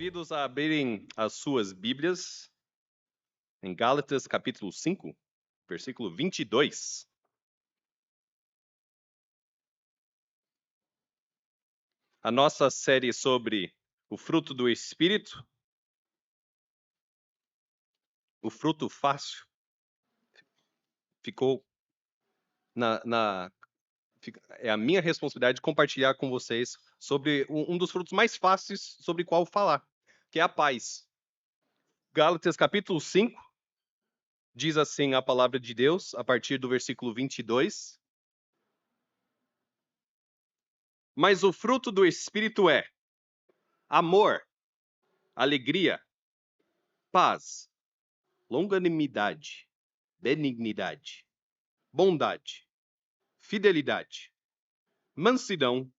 Convido-os a abrirem as suas Bíblias em Gálatas capítulo 5, versículo 22. A nossa série sobre o fruto do Espírito, o fruto fácil, ficou é a minha responsabilidade compartilhar com vocês sobre um dos frutos mais fáceis sobre qual falar, que é a paz. Gálatas capítulo 5 diz assim a palavra de Deus, a partir do versículo 22. Mas o fruto do Espírito é amor, alegria, paz, longanimidade, benignidade, bondade, fidelidade, mansidão,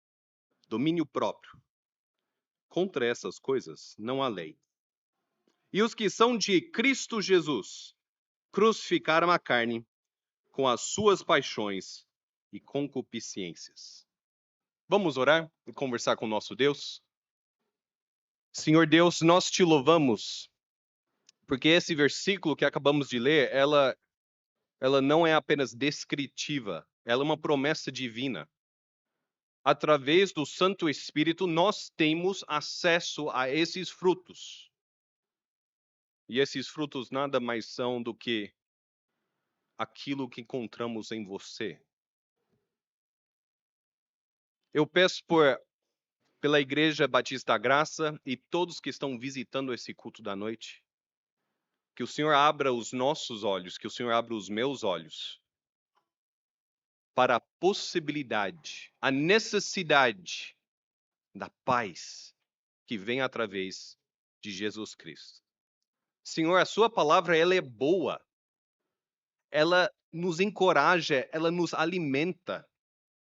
domínio próprio. Contra essas coisas não há lei. E os que são de Cristo Jesus crucificaram a carne com as suas paixões e concupiscências. Vamos orar e conversar com o nosso Deus? Senhor Deus, nós te louvamos, porque esse versículo que acabamos de ler, ela não é apenas descritiva, ela é uma promessa divina. Através do Santo Espírito, nós temos acesso a esses frutos. E esses frutos nada mais são do que aquilo que encontramos em você. Eu peço pela Igreja Batista da Graça e todos que estão visitando esse culto da noite, que o Senhor abra os nossos olhos, que o Senhor abra os meus olhos, para a possibilidade, a necessidade da paz que vem através de Jesus Cristo. Senhor, a sua palavra ela é boa. Ela nos encoraja, ela nos alimenta.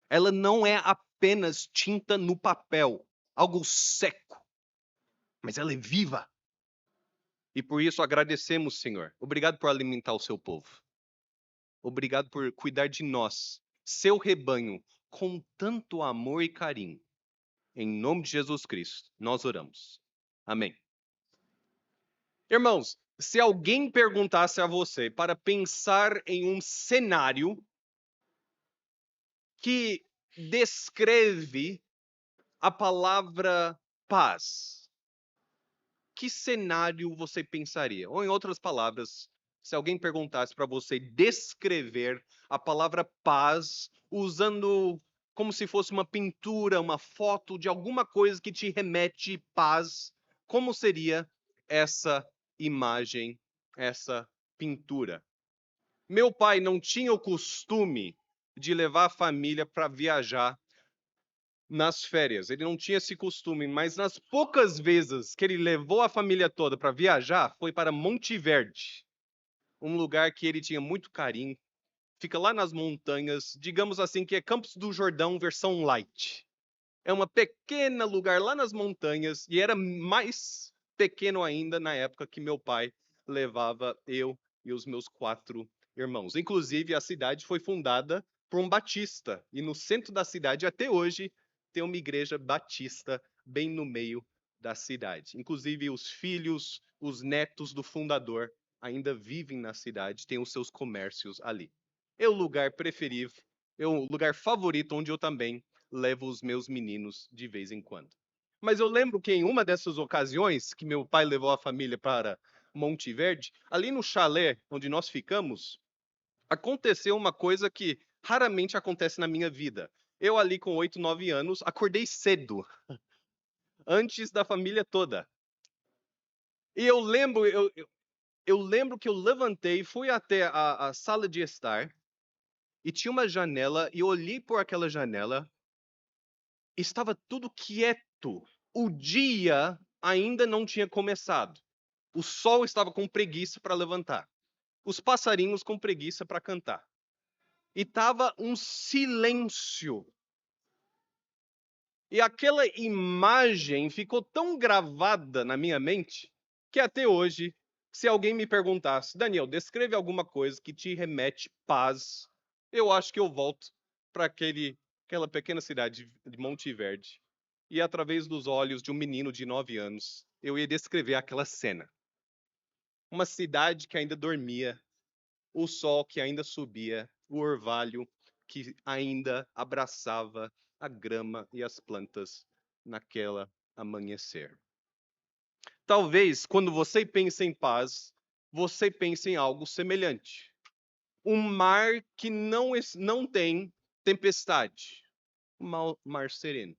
Ela não é apenas tinta no papel, algo seco, mas ela é viva. E por isso agradecemos, Senhor. Obrigado por alimentar o seu povo. Obrigado por cuidar de nós, seu rebanho, com tanto amor e carinho. Em nome de Jesus Cristo, nós oramos. Amém. Irmãos, se alguém perguntasse a você para pensar em um cenário que descreve a palavra paz, que cenário você pensaria? Ou, em outras palavras, se alguém perguntasse para você descrever a palavra paz usando como se fosse uma pintura, uma foto de alguma coisa que te remete paz, como seria essa imagem, essa pintura? Meu pai não tinha o costume de levar a família para viajar nas férias. Ele não tinha esse costume, mas nas poucas vezes que ele levou a família toda para viajar, foi para Monte Verde, um lugar que ele tinha muito carinho. Fica lá nas montanhas, digamos assim que é Campos do Jordão versão light. É um pequeno lugar lá nas montanhas e era mais pequeno ainda na época que meu pai levava eu e os meus 4 irmãos. Inclusive, a cidade foi fundada por um batista e no centro da cidade, até hoje, tem uma igreja batista bem no meio da cidade. Inclusive, os filhos, os netos do fundador ainda vivem na cidade, têm os seus comércios ali. É o lugar preferido, é o lugar favorito onde eu também levo os meus meninos de vez em quando. Mas eu lembro que em uma dessas ocasiões que meu pai levou a família para Monte Verde, ali no chalé onde nós ficamos, aconteceu uma coisa que raramente acontece na minha vida. Eu ali com 8, 9 anos, acordei cedo, antes da família toda. E eu lembro que eu levantei, fui até a sala de estar, e tinha uma janela, e eu olhei por aquela janela, estava tudo quieto. O dia ainda não tinha começado. O sol estava com preguiça para levantar. Os passarinhos com preguiça para cantar. E estava um silêncio. E aquela imagem ficou tão gravada na minha mente que até hoje, se alguém me perguntasse, Daniel, descreve alguma coisa que te remete paz, eu acho que eu volto para aquela pequena cidade de Monte Verde e através dos olhos de um menino de 9 anos, eu ia descrever aquela cena. Uma cidade que ainda dormia, o sol que ainda subia, o orvalho que ainda abraçava a grama e as plantas naquela amanhecer. Talvez, quando você pensa em paz, você pense em algo semelhante. Um mar que não tem tempestade. Um mar sereno.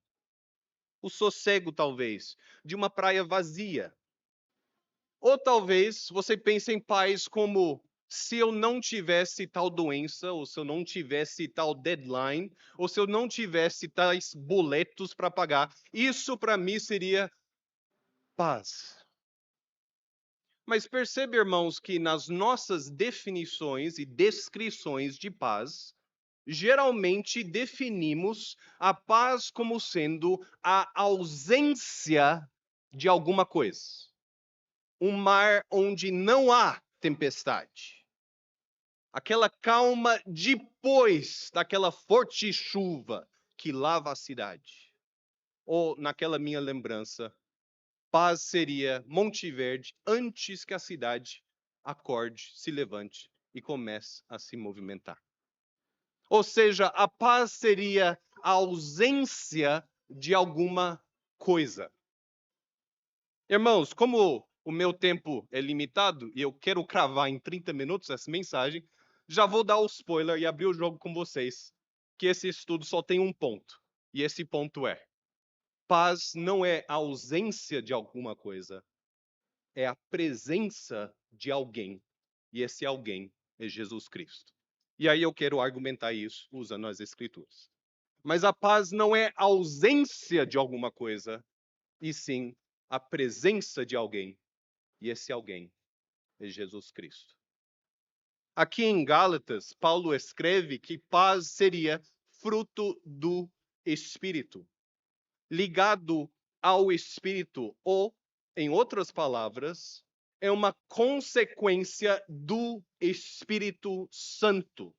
O sossego, talvez, de uma praia vazia. Ou talvez você pense em paz como se eu não tivesse tal doença, ou se eu não tivesse tal deadline, ou se eu não tivesse tais boletos para pagar. Isso para mim seria paz. Mas percebe, irmãos, que nas nossas definições e descrições de paz, geralmente definimos a paz como sendo a ausência de alguma coisa. Um mar onde não há tempestade. Aquela calma depois daquela forte chuva que lava a cidade. Ou, naquela minha lembrança, paz seria Monte Verde antes que a cidade acorde, se levante e comece a se movimentar. Ou seja, a paz seria a ausência de alguma coisa. Irmãos, como o meu tempo é limitado e eu quero cravar em 30 minutos essa mensagem, já vou dar o spoiler e abrir o jogo com vocês, que esse estudo só tem um ponto. E esse ponto é: paz não é a ausência de alguma coisa, é a presença de alguém. E esse alguém é Jesus Cristo. E aí eu quero argumentar isso usando as Escrituras. Mas a paz não é a ausência de alguma coisa, e sim a presença de alguém. E esse alguém é Jesus Cristo. Aqui em Gálatas, Paulo escreve que paz seria fruto do Espírito, ligado ao Espírito, ou, em outras palavras, é uma consequência do Espírito Santo.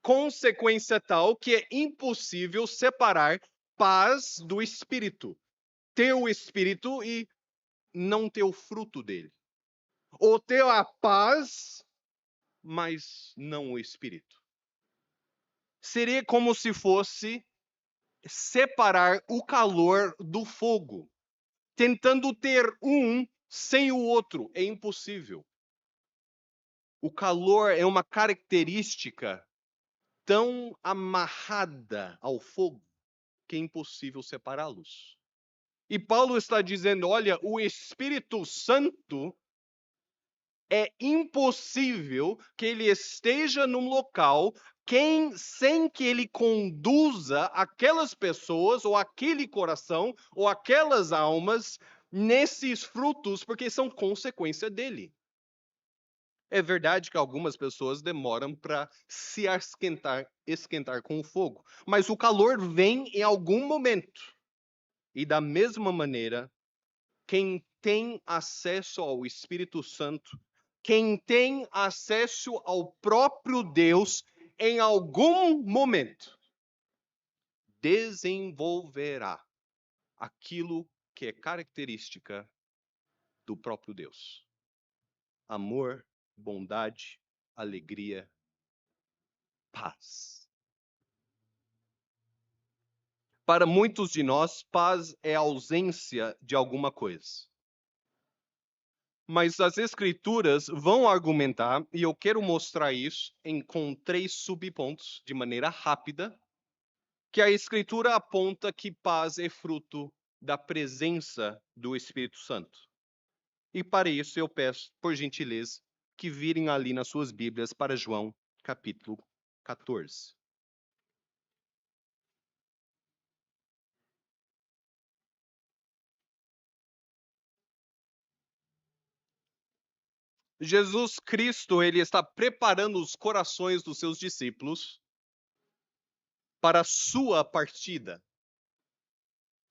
Consequência tal que é impossível separar paz do Espírito. Ter o Espírito e não ter o fruto dele. Ou ter a paz, mas não o Espírito. Seria como se fosse separar o calor do fogo. Tentando ter um sem o outro. É impossível. O calor é uma característica tão amarrada ao fogo que é impossível separá-los. E Paulo está dizendo, olha, o Espírito Santo é impossível que ele esteja num local sem que ele conduza aquelas pessoas, ou aquele coração, ou aquelas almas, nesses frutos, porque são consequência dele. É verdade que algumas pessoas demoram para se esquentar com o fogo, mas o calor vem em algum momento. E da mesma maneira, quem tem acesso ao Espírito Santo, quem tem acesso ao próprio Deus, em algum momento, desenvolverá aquilo que é característica do próprio Deus: amor, bondade, alegria, paz. Para muitos de nós, paz é a ausência de alguma coisa. Mas as Escrituras vão argumentar, e eu quero mostrar isso com 3 subpontos, de maneira rápida, que a Escritura aponta que paz é fruto da presença do Espírito Santo. E para isso eu peço, por gentileza, que virem ali nas suas Bíblias para João, capítulo 14. Jesus Cristo, ele está preparando os corações dos seus discípulos para a sua partida.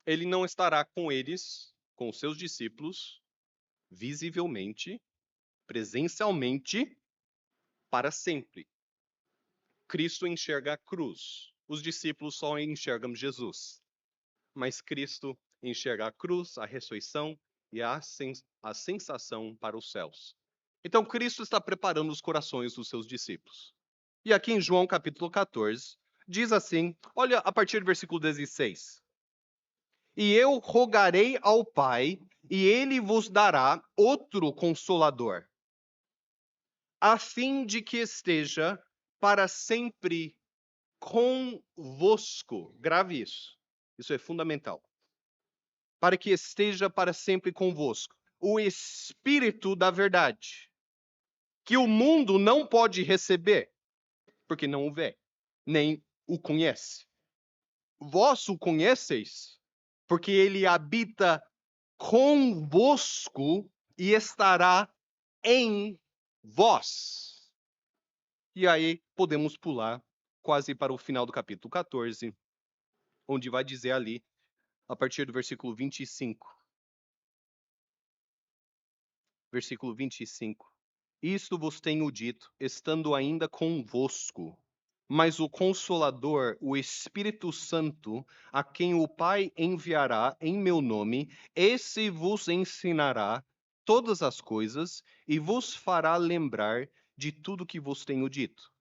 Ele não estará com eles, com os seus discípulos, visivelmente, presencialmente, para sempre. Cristo enxerga a cruz. Os discípulos só enxergam Jesus. mas Cristo enxerga a cruz, a ressurreição e a sensação para os céus. Então, Cristo está preparando os corações dos seus discípulos. E aqui em João capítulo 14, diz assim, olha a partir do versículo 16. E eu rogarei ao Pai, e ele vos dará outro consolador, a fim de que esteja para sempre convosco. Grave isso. Isso é fundamental. Para que esteja para sempre convosco. O Espírito da verdade, que o mundo não pode receber, porque não o vê, nem o conhece. Vós o conheceis, porque ele habita convosco e estará em vós. E aí podemos pular quase para o final do capítulo 14, onde vai dizer ali, a partir do versículo 25. Versículo 25. Isto vos tenho dito, estando ainda convosco. Mas o Consolador, o Espírito Santo, a quem o Pai enviará em meu nome, esse vos ensinará todas as coisas e vos fará lembrar de tudo que vos tenho dito.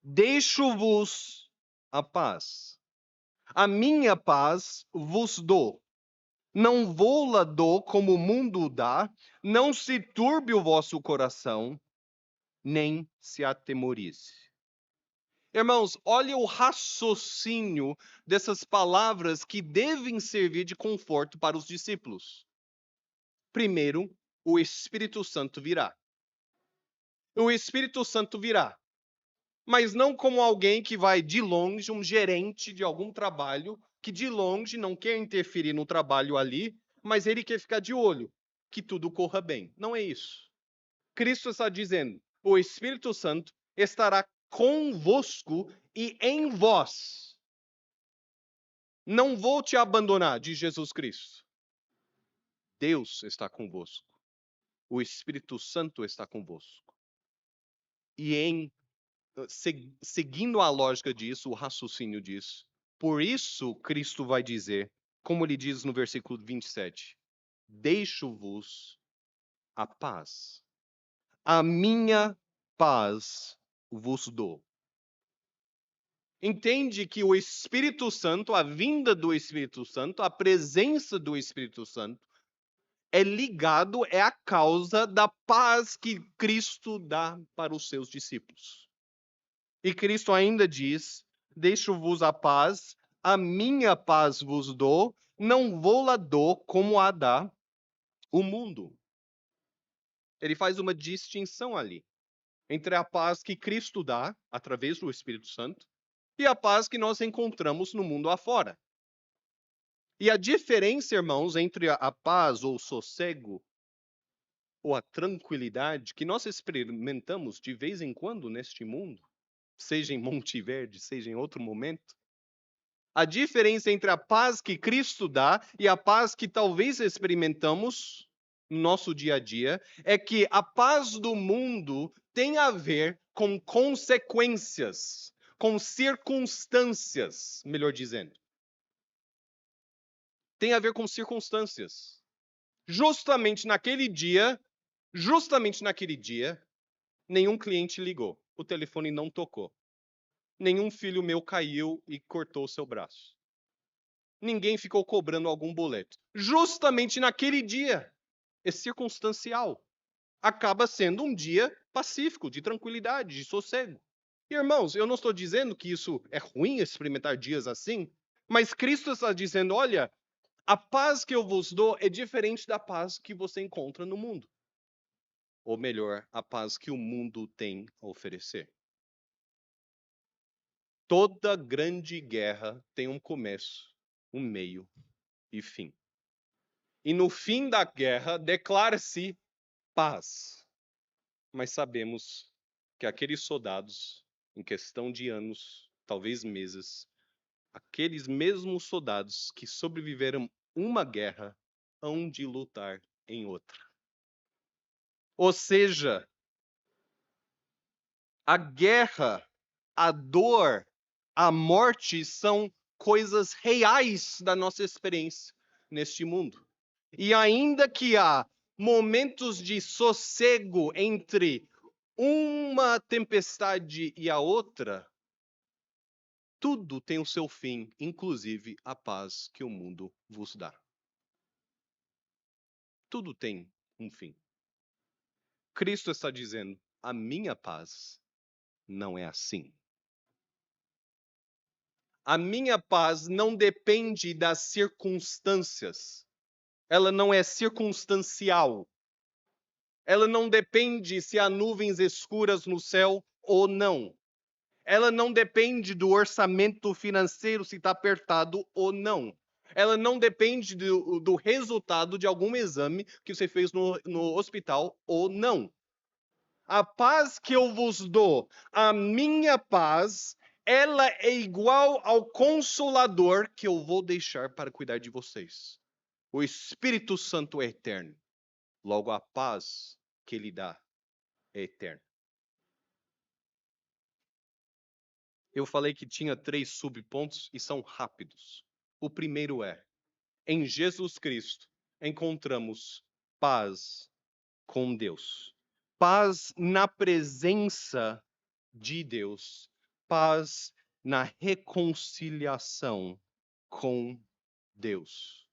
Deixo-vos a paz. A minha paz vos dou. Não vou-la dou como o mundo dá, não se turbe o vosso coração, nem se atemorize. Irmãos, olha o raciocínio dessas palavras que devem servir de conforto para os discípulos. Primeiro, o Espírito Santo virá. O Espírito Santo virá, mas não como alguém que vai de longe, um gerente de algum trabalho, que de longe não quer interferir no trabalho ali, mas ele quer ficar de olho, que tudo corra bem. Não é isso. Cristo está dizendo, o Espírito Santo estará convosco e em vós. Não vou te abandonar, diz Jesus Cristo. Deus está convosco. O Espírito Santo está convosco. E seguindo a lógica disso, o raciocínio disso, por isso Cristo vai dizer, como ele diz no versículo 27, deixo-vos a paz. A minha paz vos dou. Entende que o Espírito Santo, a vinda do Espírito Santo, a presença do Espírito Santo, é ligado, é a causa da paz que Cristo dá para os seus discípulos. E Cristo ainda diz, deixo-vos a paz, a minha paz vos dou, não vou-la dou como a dá o mundo. Ele faz uma distinção ali entre a paz que Cristo dá, através do Espírito Santo, e a paz que nós encontramos no mundo afora. E a diferença, irmãos, entre a paz ou o sossego, ou a tranquilidade que nós experimentamos de vez em quando neste mundo, seja em Monte Verde, seja em outro momento, a diferença entre a paz que Cristo dá e a paz que talvez experimentamos no nosso dia a dia é que a paz do mundo tem a ver com consequências, com circunstâncias, melhor dizendo. Tem a ver com circunstâncias. Justamente naquele dia, nenhum cliente ligou, o telefone não tocou. Nenhum filho meu caiu e cortou seu braço. Ninguém ficou cobrando algum boleto. Justamente naquele dia, é circunstancial. Acaba sendo um dia pacífico, de tranquilidade, de sossego. Irmãos, eu não estou dizendo que isso é ruim experimentar dias assim, mas Cristo está dizendo, olha, a paz que eu vos dou é diferente da paz que você encontra no mundo. Ou melhor, a paz que o mundo tem a oferecer. Toda grande guerra tem um começo, um meio e fim. E no fim da guerra declara-se paz. Mas sabemos que aqueles soldados, em questão de anos, talvez meses, aqueles mesmos soldados que sobreviveram uma guerra, hão de lutar em outra. Ou seja, a guerra, a dor, a morte são coisas reais da nossa experiência neste mundo. E ainda que há momentos de sossego entre uma tempestade e a outra, tudo tem o seu fim, inclusive a paz que o mundo vos dá. Tudo tem um fim. Cristo está dizendo: a minha paz não é assim. A minha paz não depende das circunstâncias. Ela não é circunstancial. Ela não depende se há nuvens escuras no céu ou não. Ela não depende do orçamento financeiro, se está apertado ou não. Ela não depende do resultado de algum exame que você fez no hospital ou não. A paz que eu vos dou, a minha paz, ela é igual ao Consolador que eu vou deixar para cuidar de vocês. O Espírito Santo é eterno. Logo, a paz que ele dá é eterna. Eu falei que tinha 3 subpontos e são rápidos. O primeiro é: em Jesus Cristo encontramos paz com Deus. Paz na presença de Deus. Paz na reconciliação com Deus.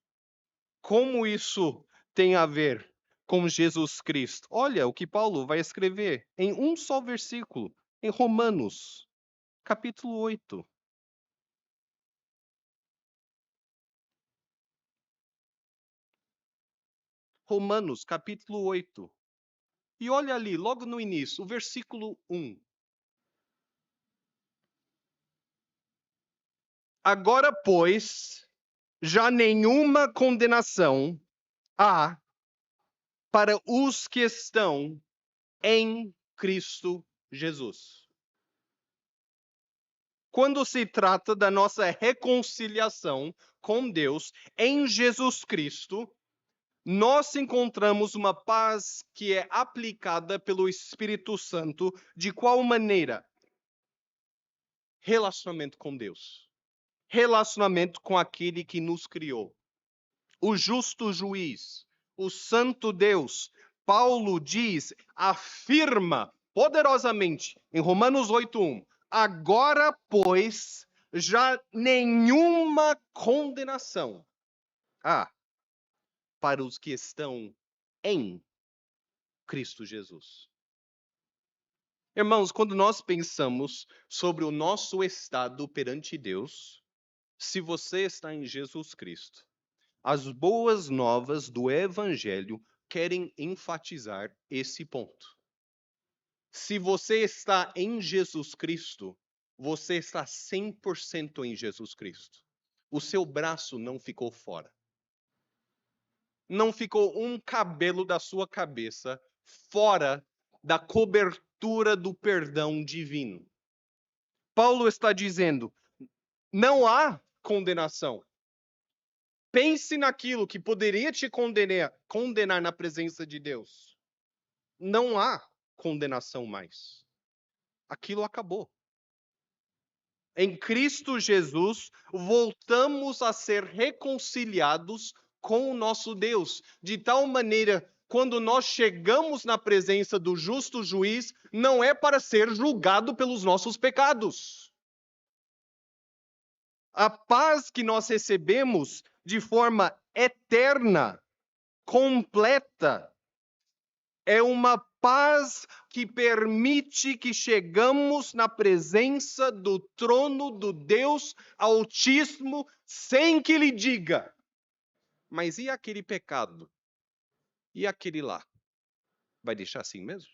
Como isso tem a ver com Jesus Cristo? Olha o que Paulo vai escrever em um só versículo, em Romanos, capítulo 8. Romanos, capítulo 8. E olha ali, logo no início, o versículo 1. Agora, pois, já nenhuma condenação há para os que estão em Cristo Jesus. Quando se trata da nossa reconciliação com Deus em Jesus Cristo, nós encontramos uma paz que é aplicada pelo Espírito Santo. De qual maneira? Relacionamento com Deus. Relacionamento com aquele que nos criou. O justo juiz, o santo Deus. Paulo diz, afirma poderosamente em Romanos 8:1, agora, pois, já nenhuma condenação há para os que estão em Cristo Jesus. Irmãos, quando nós pensamos sobre o nosso estado perante Deus, se você está em Jesus Cristo, as boas novas do Evangelho querem enfatizar esse ponto. Se você está em Jesus Cristo, você está 100% em Jesus Cristo. O seu braço não ficou fora. Não ficou um cabelo da sua cabeça fora da cobertura do perdão divino. Paulo está dizendo, não há condenação. Pense naquilo que poderia te condenar na presença de Deus. Não há condenação mais. Aquilo acabou. Em Cristo Jesus, voltamos a ser reconciliados com o nosso Deus. De tal maneira, quando nós chegamos na presença do justo juiz, não é para ser julgado pelos nossos pecados. A paz que nós recebemos de forma eterna, completa, é uma paz que permite que chegamos na presença do trono do Deus Altíssimo sem que Ele diga, mas e aquele pecado? E aquele lá? Vai deixar assim mesmo?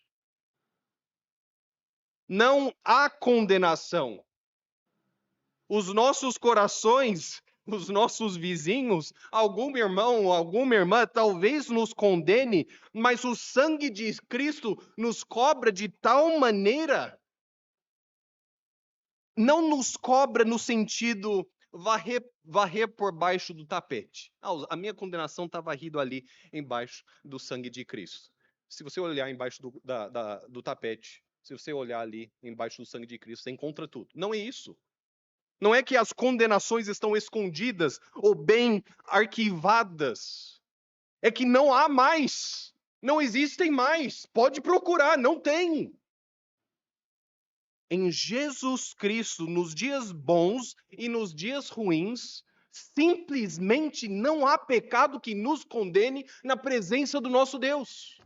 Não há condenação. Os nossos corações, os nossos vizinhos, algum irmão, alguma irmã talvez nos condene, mas o sangue de Cristo nos cobra de tal maneira, não nos cobra no sentido varrer por baixo do tapete. A minha condenação está varrida ali embaixo do sangue de Cristo. Se você olhar embaixo do tapete, se você olhar ali embaixo do sangue de Cristo, você encontra tudo. Não é isso. Não é que as condenações estão escondidas ou bem arquivadas. É que não há mais. Não existem mais. Pode procurar, não tem. Em Jesus Cristo, nos dias bons e nos dias ruins, simplesmente não há pecado que nos condene na presença do nosso Deus.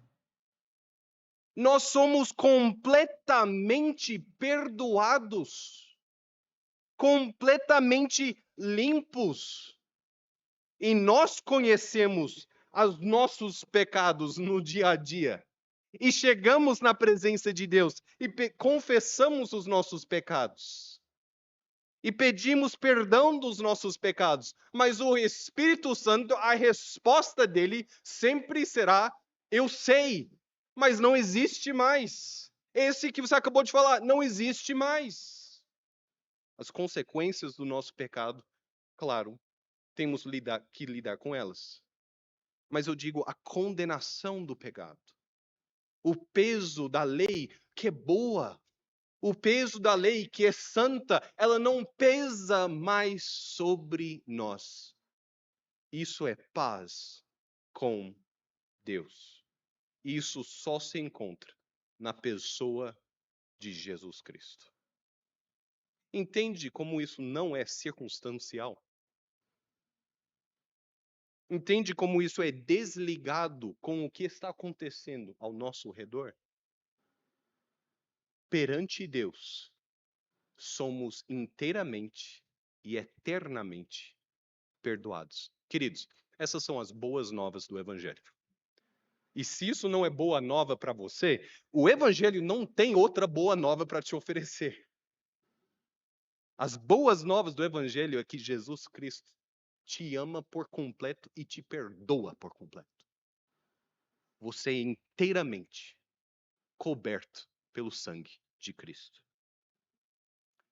Nós somos completamente perdoados, completamente limpos. E nós conhecemos os nossos pecados no dia a dia. E chegamos na presença de Deus e confessamos os nossos pecados. E pedimos perdão dos nossos pecados. Mas o Espírito Santo, a resposta dele sempre será: eu sei, mas não existe mais. Esse que você acabou de falar, não existe mais. As consequências do nosso pecado, claro, temos que lidar com elas. Mas eu digo a condenação do pecado. O peso da lei que é boa. O peso da lei que é santa, ela não pesa mais sobre nós. Isso é paz com Deus. Isso só se encontra na pessoa de Jesus Cristo. Entende como isso não é circunstancial? Entende como isso é desligado com o que está acontecendo ao nosso redor? Perante Deus, somos inteiramente e eternamente perdoados. Queridos, essas são as boas novas do Evangelho. E se isso não é boa nova para você, o Evangelho não tem outra boa nova para te oferecer. As boas novas do Evangelho é que Jesus Cristo te ama por completo e te perdoa por completo. Você é inteiramente coberto pelo sangue de Cristo.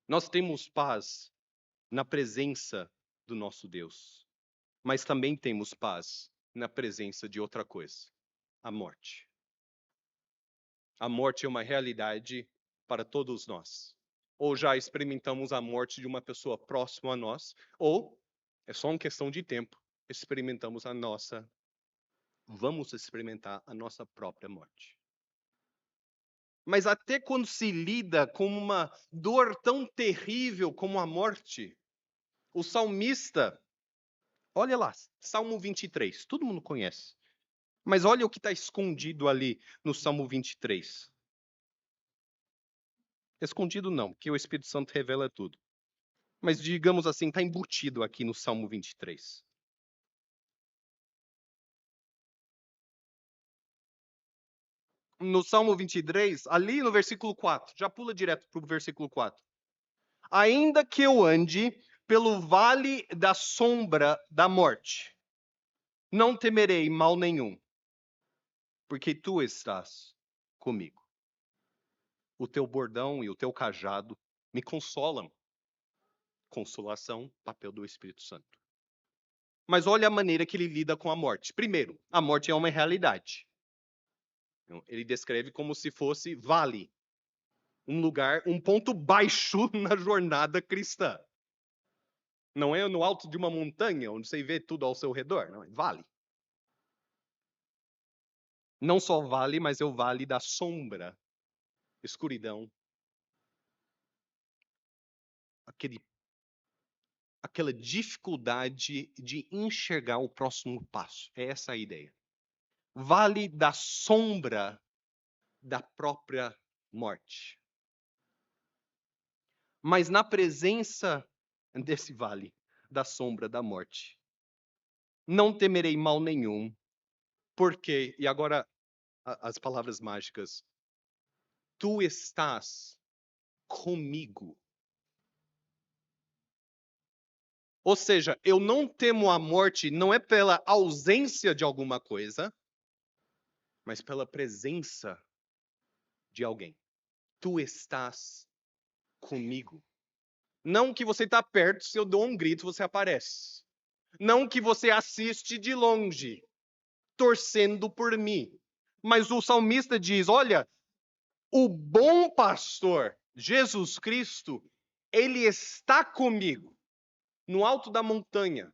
Nós temos paz na presença do nosso Deus, mas também temos paz na presença de outra coisa, a morte. A morte é uma realidade para todos nós. Ou já experimentamos a morte de uma pessoa próxima a nós, ou é só uma questão de tempo, vamos experimentar a nossa própria morte. Mas até quando se lida com uma dor tão terrível como a morte, o salmista, olha lá, Salmo 23, todo mundo conhece. Mas olha o que está escondido ali no Salmo 23. Escondido não, porque o Espírito Santo revela tudo. Mas digamos assim, está embutido aqui no Salmo 23. No Salmo 23, ali no versículo 4, já pula direto para o versículo 4. Ainda que eu ande pelo vale da sombra da morte, não temerei mal nenhum, porque tu estás comigo. O teu bordão e o teu cajado me consolam. Consolação, papel do Espírito Santo. Mas olha a maneira que ele lida com a morte. Primeiro, a morte é uma realidade. Ele descreve como se fosse vale, um lugar, um ponto baixo na jornada cristã. Não é no alto de uma montanha, onde você vê tudo ao seu redor, não, é vale. Não só vale, mas é o vale da sombra, escuridão. Aquela dificuldade de enxergar o próximo passo. É essa a ideia. Vale da sombra da própria morte. Mas na presença desse vale da sombra da morte, não temerei mal nenhum, porque, e agora as palavras mágicas, tu estás comigo. Ou seja, eu não temo a morte não é pela ausência de alguma coisa, mas pela presença de alguém. Tu estás comigo. Não que você está perto, se eu dou um grito, você aparece. Não que você assiste de longe, torcendo por mim. Mas o salmista diz, olha, o bom pastor, Jesus Cristo, Ele está comigo no alto da montanha,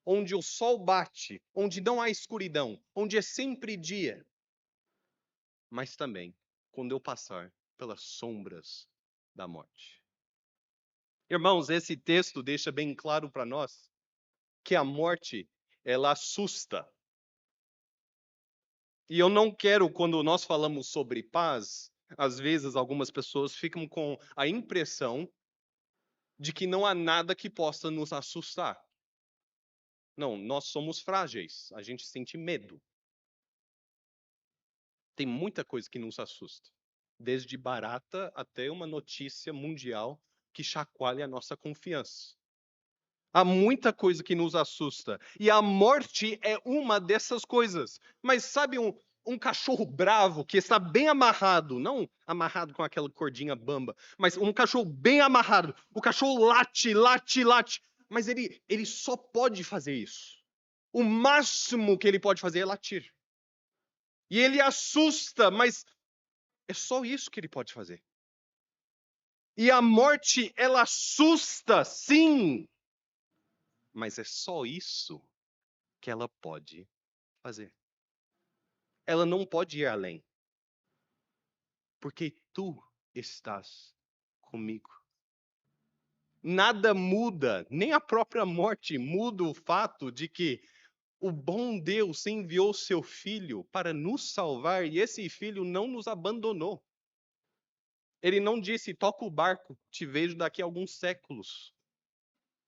onde o sol bate, onde não há escuridão, onde é sempre dia. Mas também quando eu passar pelas sombras da morte. Irmãos, esse texto deixa bem claro para nós que a morte, ela assusta. E eu não quero, quando nós falamos sobre paz, às vezes algumas pessoas ficam com a impressão de que não há nada que possa nos assustar. Não, nós somos frágeis, a gente sente medo. Tem muita coisa que nos assusta, desde barata até uma notícia mundial que chacoalha a nossa confiança. Há muita coisa que nos assusta. E a morte é uma dessas coisas. Mas sabe um cachorro bravo que está bem amarrado, não amarrado com aquela cordinha bamba, mas um cachorro bem amarrado. O cachorro late, late, late. Mas ele só pode fazer isso. O máximo que ele pode fazer é latir. E ele assusta, mas é só isso que ele pode fazer. E a morte, ela assusta, sim. Mas é só isso que ela pode fazer. Ela não pode ir além. Porque tu estás comigo. Nada muda, nem a própria morte muda o fato de que o bom Deus enviou seu Filho para nos salvar e esse Filho não nos abandonou. Ele não disse, toca o barco, te vejo daqui a alguns séculos.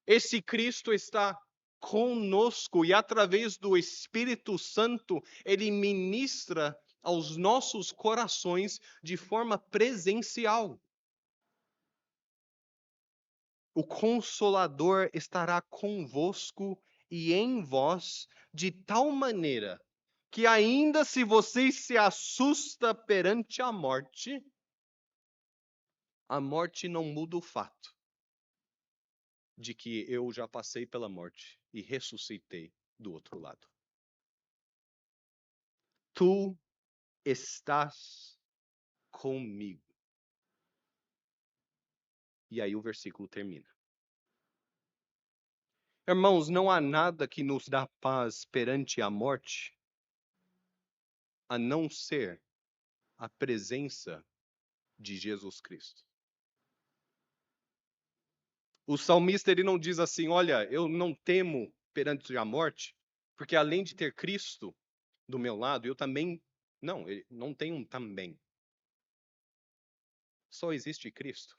Esse Cristo está conosco e através do Espírito Santo, ele ministra aos nossos corações de forma presencial. O Consolador estará convosco e em vós de tal maneira que ainda se você se assusta perante a morte não muda o fato de que eu já passei pela morte e ressuscitei do outro lado. Tu estás comigo. E aí o versículo termina. Irmãos, não há nada que nos dá paz perante a morte, a não ser a presença de Jesus Cristo. O salmista ele não diz assim, olha, eu não temo perante a morte, porque além de ter Cristo do meu lado, eu também... Não, ele não tem um também. Só existe Cristo.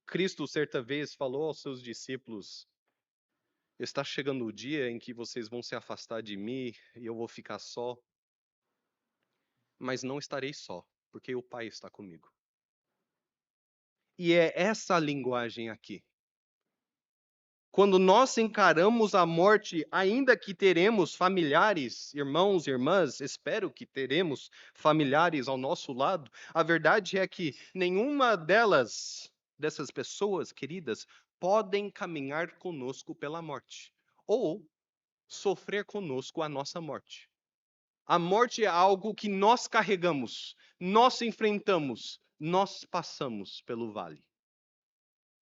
Cristo, certa vez, falou aos seus discípulos, está chegando o dia em que vocês vão se afastar de mim e eu vou ficar só. Mas não estarei só, porque o Pai está comigo. E é essa a linguagem aqui. Quando nós encaramos a morte, ainda que teremos familiares, irmãos, irmãs, espero que teremos familiares ao nosso lado, a verdade é que nenhuma dessas pessoas queridas, podem caminhar conosco pela morte, ou sofrer conosco a nossa morte. A morte é algo que nós carregamos, nós enfrentamos, nós passamos pelo vale,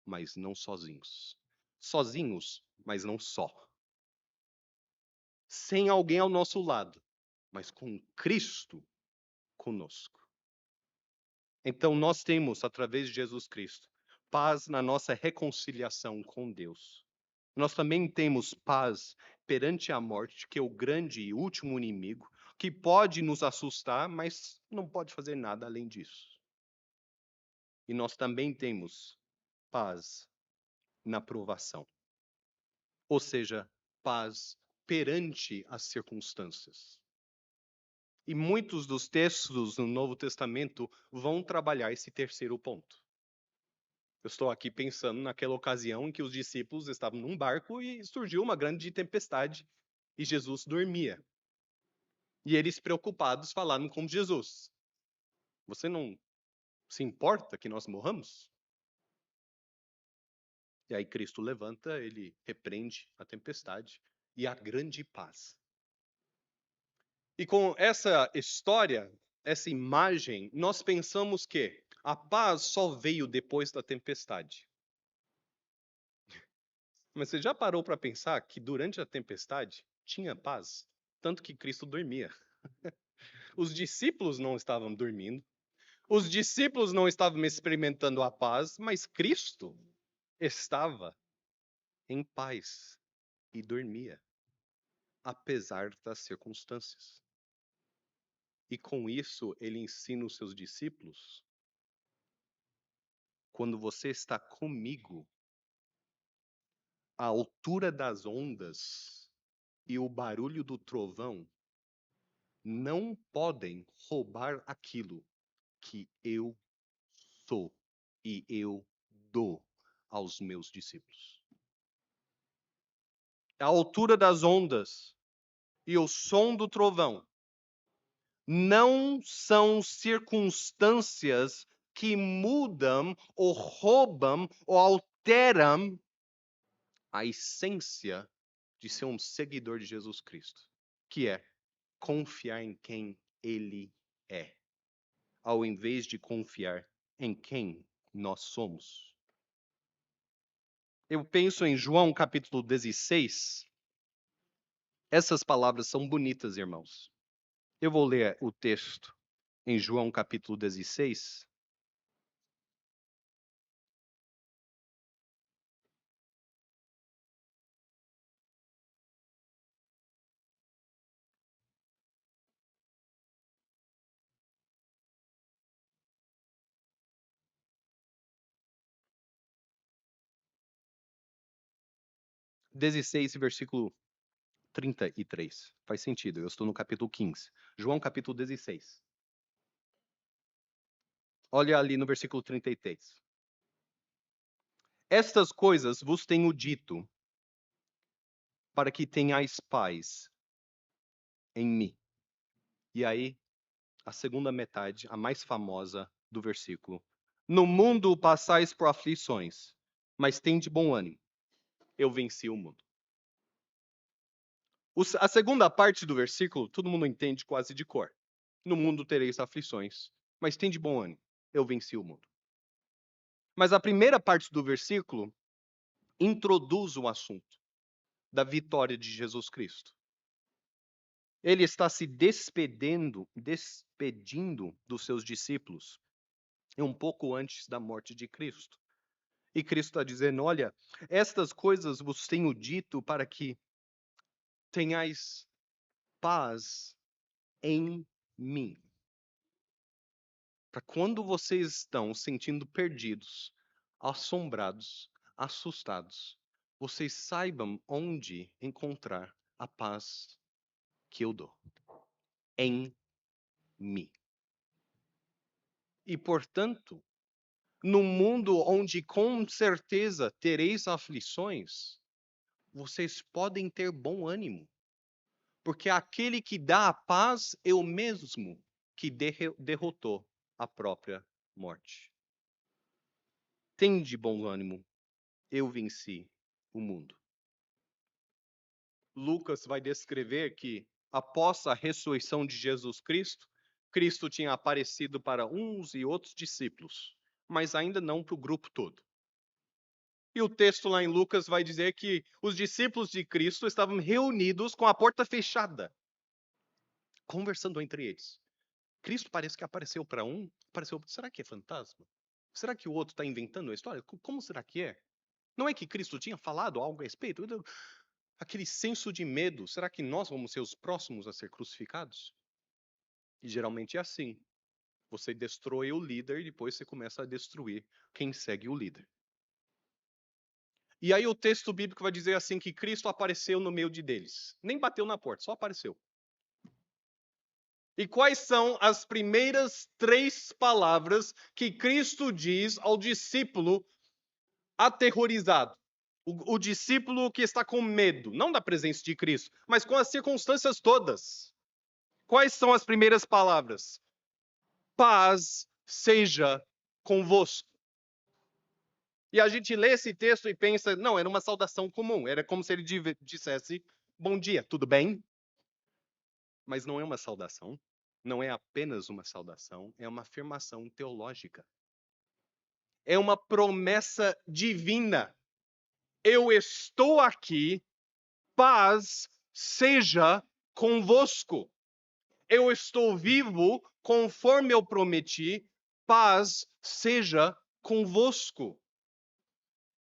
mas não sozinhos. Sozinhos, mas não só. Sem alguém ao nosso lado, mas com Cristo conosco. Então nós temos, através de Jesus Cristo, paz na nossa reconciliação com Deus. Nós também temos paz perante a morte, que é o grande e último inimigo, que pode nos assustar, mas não pode fazer nada além disso. E nós também temos paz na provação. Ou seja, paz perante as circunstâncias. E muitos dos textos no Novo Testamento vão trabalhar esse terceiro ponto. Eu estou aqui pensando naquela ocasião em que os discípulos estavam num barco e surgiu uma grande tempestade e Jesus dormia. E eles preocupados falaram com Jesus. Você não se importa que nós morramos? E aí Cristo levanta, ele repreende a tempestade e a grande paz. E com essa história, essa imagem, nós pensamos que A paz só veio depois da tempestade. Mas você já parou para pensar que durante a tempestade tinha paz? Tanto que Cristo dormia. Os discípulos não estavam dormindo. Os discípulos não estavam experimentando a paz, mas Cristo estava em paz e dormia, apesar das circunstâncias. E com isso, ele ensina os seus discípulos: quando você está comigo, a altura das ondas e o barulho do trovão não podem roubar aquilo que eu sou e eu dou aos meus discípulos. A altura das ondas e o som do trovão não são circunstâncias que mudam ou roubam ou alteram a essência de ser um seguidor de Jesus Cristo, que é confiar em quem Ele é, ao invés de confiar em quem nós somos. Eu penso em João capítulo 16. Essas palavras são bonitas, irmãos. Eu vou ler o texto em João capítulo 16. Versículo 33. Faz sentido, eu estou no capítulo 15. João capítulo 16. Olha ali no versículo 33. Estas coisas vos tenho dito para que tenhais paz em mim. E aí, a segunda metade, a mais famosa do versículo. No mundo passais por aflições, mas tende bom ânimo. Eu venci o mundo. A segunda parte do versículo, todo mundo entende quase de cor. No mundo tereis aflições, mas tende bom ânimo. Eu venci o mundo. Mas a primeira parte do versículo introduz o assunto da vitória de Jesus Cristo. Ele está se despedindo dos seus discípulos um pouco antes da morte de Cristo. E Cristo está dizendo: olha, estas coisas vos tenho dito para que tenhais paz em mim. Para quando vocês estão sentindo perdidos, assombrados, assustados, vocês saibam onde encontrar a paz que eu dou. Em mim. E, portanto, no mundo onde com certeza tereis aflições, vocês podem ter bom ânimo, porque aquele que dá a paz é o mesmo que derrotou a própria morte. Tende bom ânimo, eu venci o mundo. Lucas vai descrever que, após a ressurreição de Jesus Cristo, Cristo tinha aparecido para uns e outros discípulos, mas ainda não para o grupo todo. E o texto lá em Lucas vai dizer que os discípulos de Cristo estavam reunidos com a porta fechada, conversando entre eles. Cristo parece que apareceu para um, apareceu, será que é fantasma? Será que o outro está inventando a história? Como será que é? Não é que Cristo tinha falado algo a respeito? Aquele senso de medo, será que nós vamos ser os próximos a ser crucificados? E geralmente é assim. Você destrói o líder e depois você começa a destruir quem segue o líder. E aí o texto bíblico vai dizer assim que Cristo apareceu no meio deles. Nem bateu na porta, só apareceu. E quais são as primeiras 3 palavras que Cristo diz ao discípulo aterrorizado? O discípulo que está com medo, não da presença de Cristo, mas com as circunstâncias todas. Quais são as primeiras palavras? Paz seja convosco. E a gente lê esse texto e pensa, não, era uma saudação comum, era como se ele dissesse, bom dia, tudo bem? Mas não é uma saudação, não é apenas uma saudação, é uma afirmação teológica. é uma promessa divina. Eu estou aqui, paz seja convosco. Eu estou vivo conforme eu prometi, paz seja convosco.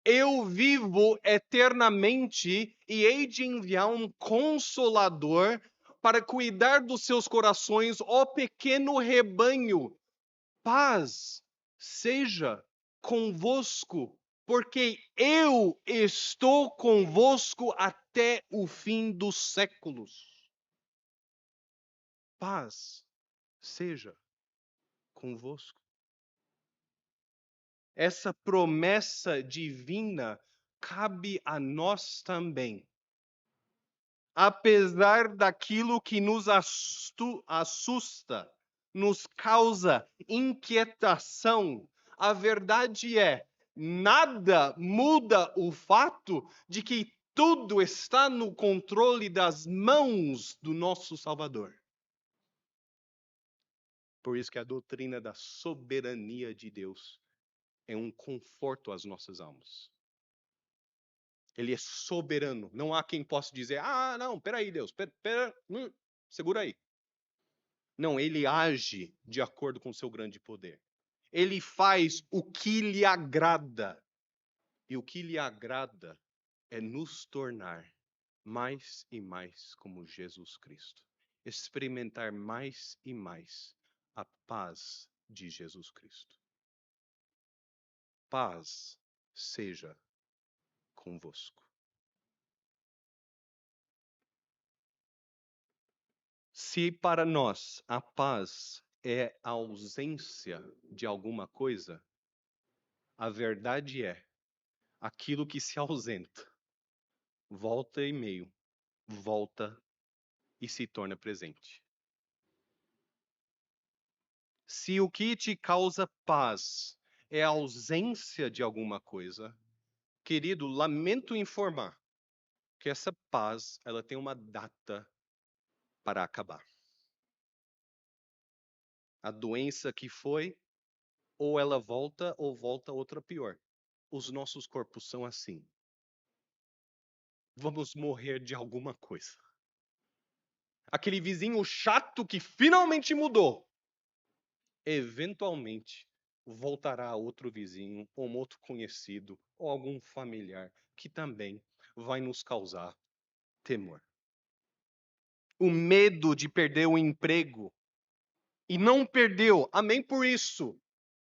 Eu vivo eternamente e hei de enviar um consolador para cuidar dos seus corações, ó pequeno rebanho. Paz seja convosco, porque eu estou convosco até o fim dos séculos. Paz seja convosco. Essa promessa divina cabe a nós também. Apesar daquilo que nos assusta, nos causa inquietação, a verdade é, nada muda o fato de que tudo está no controle das mãos do nosso Salvador. Por isso que a doutrina da soberania de Deus é um conforto às nossas almas. Ele é soberano. Não há quem possa dizer, não, peraí, Deus, segura aí. Não, ele age de acordo com o seu grande poder. Ele faz o que lhe agrada. E o que lhe agrada é nos tornar mais e mais como Jesus Cristo. Experimentar mais e mais a paz de Jesus Cristo. Paz seja convosco. Se para nós a paz é a ausência de alguma coisa, a verdade é aquilo que se ausenta, volta e meio, volta e se torna presente. Se o que te causa paz é a ausência de alguma coisa, querido, lamento informar que essa paz, ela tem uma data para acabar. A doença que foi, ou ela volta, ou volta outra pior. Os nossos corpos são assim. Vamos morrer de alguma coisa. Aquele vizinho chato que finalmente mudou, eventualmente voltará outro vizinho, ou um outro conhecido, ou algum familiar que também vai nos causar temor. O medo de perder o emprego. E não perdeu, amém por isso.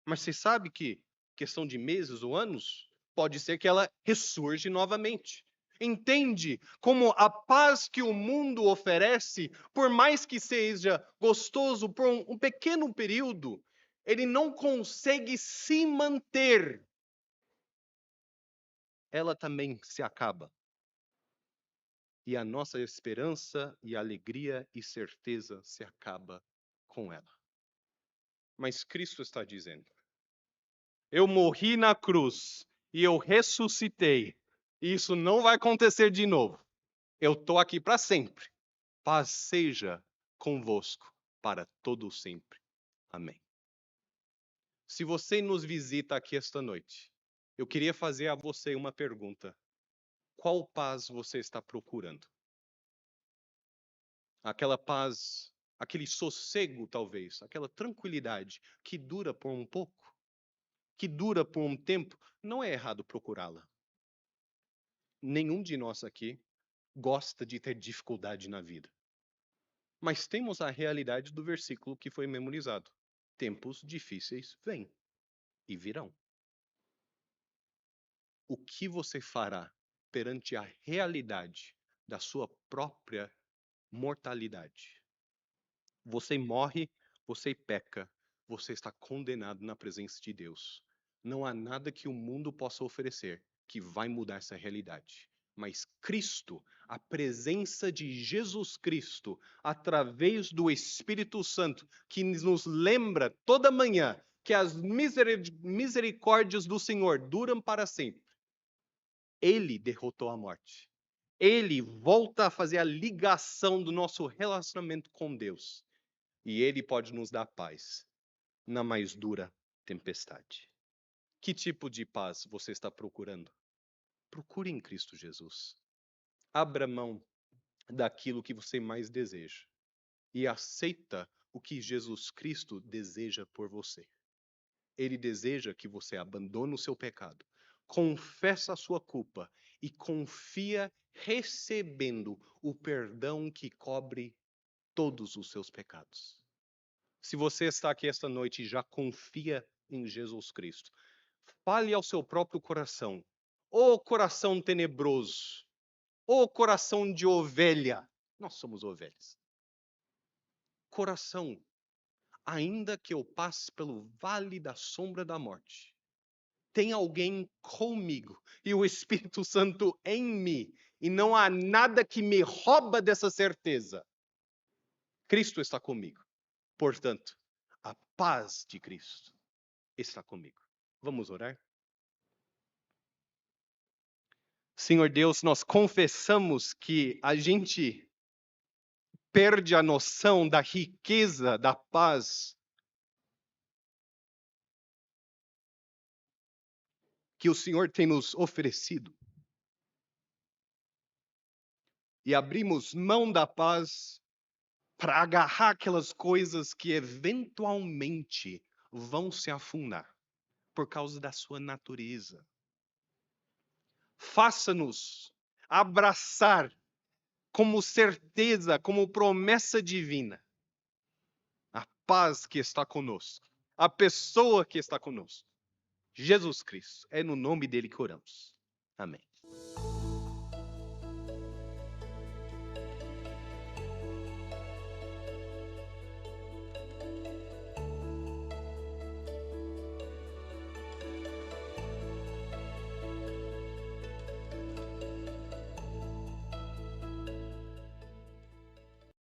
Mas você sabe que, questão de meses ou anos, pode ser que ela ressurge novamente. Entende como a paz que o mundo oferece, por mais que seja gostoso por um pequeno período, ele não consegue se manter. Ela também se acaba. E a nossa esperança e alegria e certeza se acaba com ela. Mas Cristo está dizendo: eu morri na cruz e eu ressuscitei. E isso não vai acontecer de novo. Eu estou aqui para sempre. Paz seja convosco para todo sempre. Amém. Se você nos visita aqui esta noite, eu queria fazer a você uma pergunta. Qual paz você está procurando? Aquela paz, aquele sossego talvez, aquela tranquilidade que dura por um pouco, que dura por um tempo, não é errado procurá-la. Nenhum de nós aqui gosta de ter dificuldade na vida. Mas temos a realidade do versículo que foi memorizado. Tempos difíceis vêm e virão. O que você fará perante a realidade da sua própria mortalidade? Você morre, você peca, você está condenado na presença de Deus. Não há nada que o mundo possa oferecer que vai mudar essa realidade. Mas Cristo, a presença de Jesus Cristo, através do Espírito Santo, que nos lembra toda manhã que as misericórdias do Senhor duram para sempre. Ele derrotou a morte. Ele volta a fazer a ligação do nosso relacionamento com Deus. E ele pode nos dar paz na mais dura tempestade. Que tipo de paz você está procurando? Procure em Cristo Jesus. Abra mão daquilo que você mais deseja e aceita o que Jesus Cristo deseja por você. Ele deseja que você abandone o seu pecado, confessa a sua culpa e confia recebendo o perdão que cobre todos os seus pecados. Se você está aqui esta noite e já confia em Jesus Cristo, fale ao seu próprio coração. Ô coração tenebroso, ô coração de ovelha, nós somos ovelhas. Coração, ainda que eu passe pelo vale da sombra da morte, tem alguém comigo e o Espírito Santo em mim, e não há nada que me rouba dessa certeza. Cristo está comigo. Portanto, a paz de Cristo está comigo. Vamos orar? Senhor Deus, nós confessamos que a gente perde a noção da riqueza da paz que o Senhor tem nos oferecido. E abrimos mão da paz para agarrar aquelas coisas que eventualmente vão se afundar por causa da sua natureza. Faça-nos abraçar como certeza, como promessa divina, a paz que está conosco, a pessoa que está conosco, Jesus Cristo. É no nome dele que oramos. Amém.